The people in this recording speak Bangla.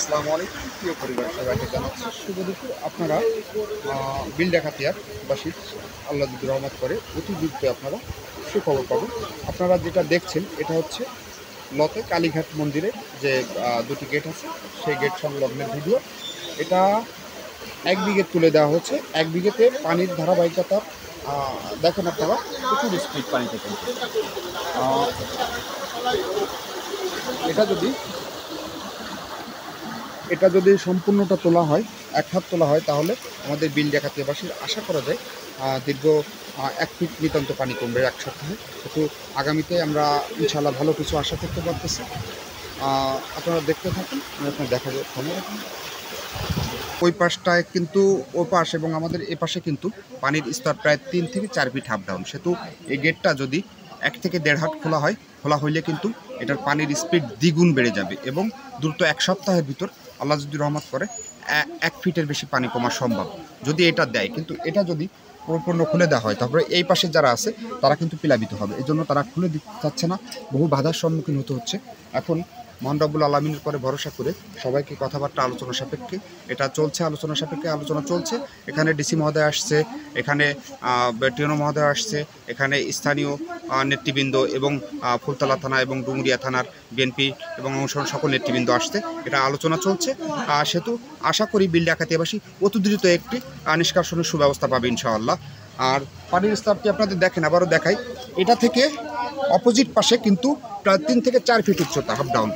আসসালামু আলাইকুম প্রিয় পরিবার সবাইকে জানাচ্ছি শুভ দুপুর। আপনারা বিল ডাকাতিয়ার বাসীর আল্লাহ যদি রহমত করে অতি দ্রুত আপনারা সুখবর পাবেন। আপনারা যেটা দেখছেন এটা হচ্ছে লতে কালীঘাট মন্দিরের যে দুটি গেট আছে সেই গেট সংলগ্নের ভিডিও। এটা এক বিঘে তুলে দেওয়া হচ্ছে। এক বিঘেতে পানির ধারাবাহিকতা দেখেন আপনারা প্রচুর স্পিড পানিতে কিন্তু এটা যদি সম্পূর্ণটা তোলা হয়, এক হাত তোলা হয়, তাহলে আমাদের বিল ডাকাতিয়াবাসীর আশা করা যায় দীর্ঘ 1 ফিট নিতান্ত পানি কমবে 1 সপ্তাহে। কিন্তু আগামীতে আমরা ইনশাআল্লাহ ভালো কিছু আশা করতে পারতেছি। আপনারা দেখতে থাকুন, আমি আপনার দেখাবো। ওই পাশটায় কিন্তু ওই পাশ এবং আমাদের এ পাশে কিন্তু পানির স্তর প্রায় 3 থেকে 4 ফিট হাফ ডাউন। সেতু এই গেটটা যদি 1 থেকে 1.5 হাত খোলা হইলে কিন্তু এটার পানির স্পিড দ্বিগুণ বেড়ে যাবে এবং দ্রুত 1 সপ্তাহের ভিতর আল্লাহ যদি রহমত করে 1 ফিটের বেশি পানি কমা সম্ভব যদি এটা দেয়। কিন্তু এটা যদি পরিপূর্ণ খুলে দেওয়া হয় তারপরে এই পাশে যারা আছে তারা কিন্তু প্লাবিত হবে। এই জন্য তারা খুলে দিতে চাচ্ছে না, বহু বাধার সম্মুখীন হতে হচ্ছে। এখন মহান রব্বুল আলামিনের পরে ভরসা করে সবাইকে কথাবার্তা আলোচনা সাপেক্ষে এটা চলছে, আলোচনা চলছে। এখানে ডিসি মহোদয় আসছে, এখানে টিওনো মহোদয় আসছে, এখানে স্থানীয় নেতৃবৃন্দ এবং ফুলতলা থানা এবং ডুমুরিয়া থানার বিএনপি এবং অনুসরণ সকল নেতৃবৃন্দ আসছে। এটা আলোচনা চলছে। সেতু আশা করি বিল ডাকাতিয়াবাসী অতি দ্রুত একটি নিষ্কাশনের সুব্যবস্থা পাবে ইনশাআল্লাহ। আর পানির স্তরটি আপনাদের দেখেন, আবারও দেখাই। এটা থেকে অপোজিট পাশে কিন্তু প্রায় 3 থেকে 4 ফিট উচ্চতা হাফ ডাউন।